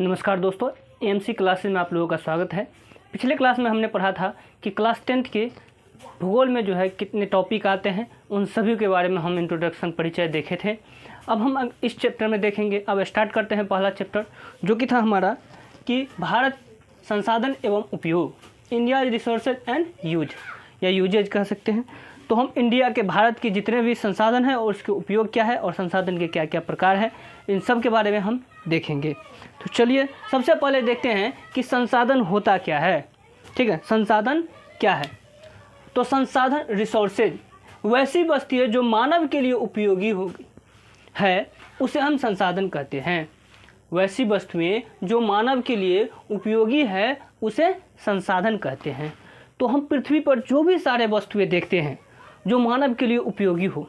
नमस्कार दोस्तों, AMC classes में आप लोगों का स्वागत है। पिछले क्लास में हमने पढ़ा था कि क्लास 10th के भूगोल में जो है कितने टॉपिक आते हैं, उन सभी के बारे में हम इंट्रोडक्शन परिचय देखे थे। अब हम इस चैप्टर में देखेंगे। अब स्टार्ट करते हैं पहला चैप्टर, जो कि था हमारा कि भारत संसाधन एवं उपयोग, इंडिया रिसोर्सेज एंड यूज या यूजेज कह सकते हैं। तो हम इंडिया के, भारत के जितने भी संसाधन हैं और उसके उपयोग क्या है और संसाधन के क्या क्या प्रकार हैं, इन सब के बारे में हम देखेंगे। तो चलिए सबसे पहले देखते हैं कि संसाधन होता क्या है। ठीक है, संसाधन क्या है? तो संसाधन रिसोर्सेज वैसी वस्तुएं जो मानव के लिए उपयोगी है, उसे हम संसाधन कहते हैं। वैसी वस्तुएं जो मानव के लिए उपयोगी है, उसे संसाधन कहते हैं। तो हम पृथ्वी पर जो भी सारे वस्तुएं देखते हैं जो मानव के लिए उपयोगी हो,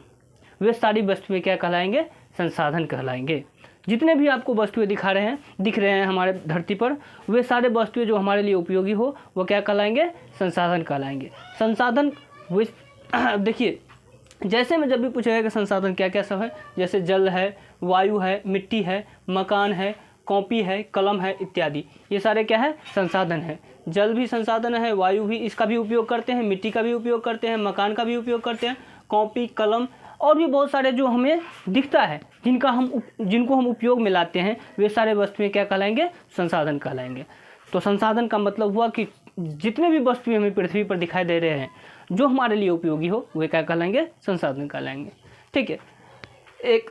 वे सारी वस्तुएं क्या कहलाएंगे? संसाधन कहलाएंगे। जितने भी आपको वस्तुएं दिख रहे हैं हमारे धरती पर, वे सारे वस्तुएं जो हमारे लिए उपयोगी हो, वो क्या कहलाएंगे? संसाधन कहलाएंगे। संसाधन देखिए, जैसे में जब भी पूछेगा कि संसाधन क्या क्या सब है, जैसे जल है, वायु है, मिट्टी है, मकान है, कॉपी है, कलम है इत्यादि, ये सारे क्या है? संसाधन है। जल भी संसाधन है, वायु भी, इसका भी उपयोग करते हैं, मिट्टी का भी उपयोग करते हैं, मकान का भी उपयोग करते हैं, कॉपी, कलम और भी बहुत सारे जो हमें दिखता है, जिनको हम उपयोग में लाते हैं, वे सारे वस्तुएं क्या कहलाएंगे? संसाधन कहलाएंगे। तो संसाधन का मतलब हुआ कि जितने भी वस्तुएं हमें पृथ्वी पर दिखाई दे रहे हैं जो हमारे लिए उपयोगी हो, वे क्या कहलाएंगे? संसाधन कहलाएंगे। ठीक है, एक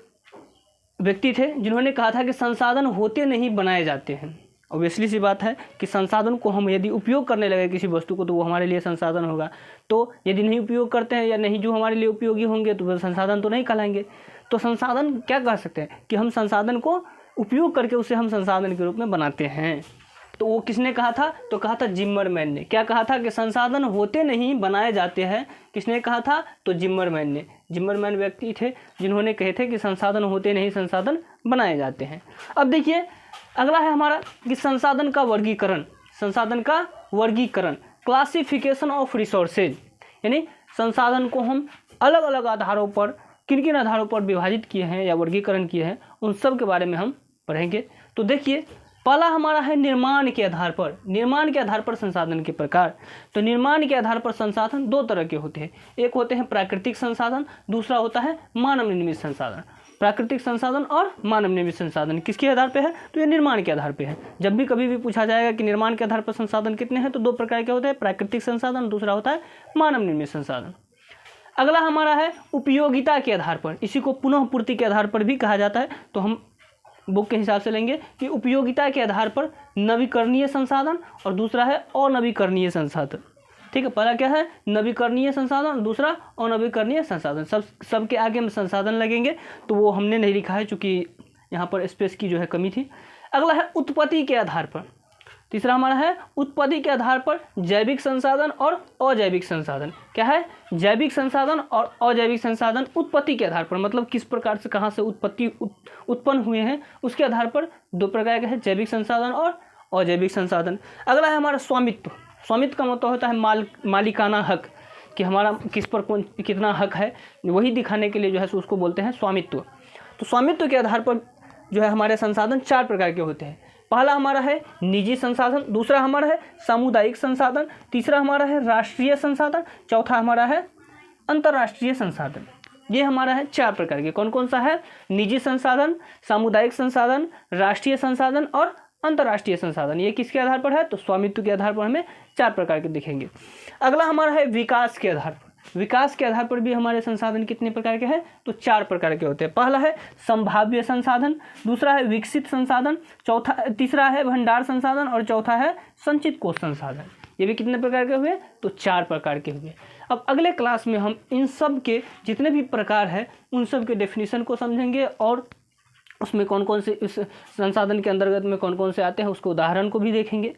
व्यक्ति थे जिन्होंने कहा था कि संसाधन होते नहीं बनाए जाते हैं। ऑब्वियसली सी बात है कि संसाधन को हम यदि उपयोग करने लगे किसी वस्तु को, तो वो हमारे लिए संसाधन होगा। तो यदि नहीं उपयोग करते हैं या नहीं जो हमारे लिए उपयोगी होंगे, तो वो संसाधन तो नहीं कहलाएंगे। तो संसाधन क्या कह सकते हैं कि हम संसाधन को उपयोग करके उसे हम संसाधन के रूप में बनाते हैं। तो वो किसने कहा था? तो कहा था जिम्मरमैन ने। क्या कहा था? कि संसाधन होते नहीं बनाए जाते हैं। किसने कहा था? तो जिम्मरमैन ने। जिम्मरमैन व्यक्ति थे जिन्होंने कहे थे कि संसाधन होते नहीं, संसाधन बनाए जाते हैं। अब देखिए, अगला है हमारा कि संसाधन का वर्गीकरण। संसाधन का वर्गीकरण, क्लासिफिकेशन ऑफ रिसोर्सेज, यानी संसाधन को हम अलग अलग आधारों पर, किन किन आधारों पर विभाजित किए हैं या वर्गीकरण किए हैं, उन सब के बारे में हम पढ़ेंगे। तो देखिए, पहला हमारा है निर्माण के आधार पर। निर्माण के आधार पर संसाधन के प्रकार। तो निर्माण के आधार पर संसाधन दो तरह के होते हैं। एक होते हैं प्राकृतिक संसाधन, दूसरा होता है मानव निर्मित संसाधन। प्राकृतिक संसाधन और मानव निर्मित संसाधन किसके आधार पे है? तो ये निर्माण के आधार पे है। जब भी कभी भी पूछा जाएगा कि निर्माण के आधार पर संसाधन कितने हैं, तो दो प्रकार के होते हैं, प्राकृतिक संसाधन, दूसरा होता है मानव निर्मित संसाधन। अगला हमारा है उपयोगिता के आधार पर। इसी को पुनः पूर्ति के आधार पर भी कहा जाता है। तो हम बुक के हिसाब से लेंगे कि उपयोगिता के आधार पर नवीकरणीय संसाधन और दूसरा है अनवीकरणीय संसाधन। ठीक है, पहला क्या है? नवीकरणीय संसाधन, दूसरा अनवीकरणीय संसाधन। सबके आगे में संसाधन लगेंगे, तो वो हमने नहीं लिखा है क्योंकि यहाँ पर स्पेस की जो है कमी थी। अगला है उत्पत्ति के आधार पर। तीसरा हमारा है उत्पत्ति के आधार पर जैविक संसाधन और अजैविक संसाधन। क्या है? जैविक संसाधन और अजैविक संसाधन उत्पत्ति के आधार पर, मतलब किस प्रकार से, कहाँ से उत्पन्न हुए हैं, उसके आधार पर दो प्रकार के हैं, जैविक संसाधन और अजैविक संसाधन। अगला है हमारा स्वामित्व। स्वामित्व का मतलब होता है मालिकाना हक, कि हमारा किस पर कितना हक है, वही दिखाने के लिए जो है उसको बोलते हैं स्वामित्व। तो स्वामित्व के आधार पर जो है हमारे संसाधन चार प्रकार के होते हैं। पहला हमारा है निजी संसाधन, दूसरा हमारा है सामुदायिक संसाधन, तीसरा हमारा है राष्ट्रीय संसाधन, चौथा हमारा है अंतर्राष्ट्रीय संसाधन। ये हमारा है चार प्रकार के। कौन कौन सा है? निजी संसाधन, सामुदायिक संसाधन, राष्ट्रीय संसाधन और अंतर्राष्ट्रीय संसाधन। ये किसके आधार पर है? तो स्वामित्व के आधार पर हमें चार प्रकार के दिखेंगे। अगला हमारा है विकास के आधार पर। विकास के आधार पर भी हमारे संसाधन कितने प्रकार के हैं? तो चार प्रकार के होते हैं। पहला है संभाव्य संसाधन, दूसरा है विकसित संसाधन, तीसरा है भंडार संसाधन और चौथा है संचित कोष संसाधन। ये भी कितने प्रकार के हुए? तो चार प्रकार के हुए। अब अगले क्लास में हम इन सब के जितने भी प्रकार हैं, उन सब के डेफिनेशन को समझेंगे और उसमें कौन कौन से, इस संसाधन के अंतर्गत में कौन कौन से आते हैं, उसके उदाहरण को भी देखेंगे।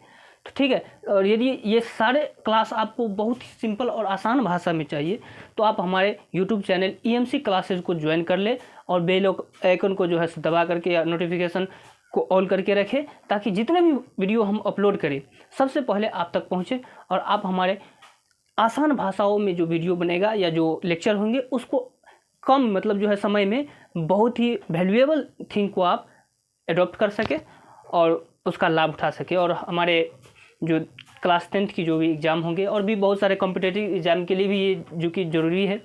तो ठीक है, और यदि ये सारे क्लास आपको बहुत ही सिंपल और आसान भाषा में चाहिए, तो आप हमारे यूट्यूब चैनल EMC क्लासेज को ज्वाइन कर ले और बेल आइकन को जो है दबा करके या नोटिफिकेशन को ऑन करके रखें, ताकि जितने भी वीडियो हम अपलोड करें सबसे पहले आप तक पहुँचे और आप हमारे आसान भाषाओं में जो वीडियो बनेगा या जो लेक्चर होंगे, उसको कम मतलब जो है समय में बहुत ही वैल्यूएबल थिंग को आप एडॉप्ट कर सके और उसका लाभ उठा सके और हमारे जो क्लास 10th की जो भी एग्ज़ाम होंगे और भी बहुत सारे कॉम्पिटिटिव एग्ज़ाम के लिए भी ये जो कि ज़रूरी है,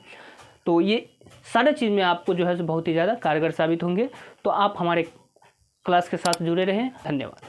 तो ये सारे चीज़ में आपको जो है बहुत ही ज़्यादा कारगर साबित होंगे। तो आप हमारे क्लास के साथ जुड़े रहें। धन्यवाद।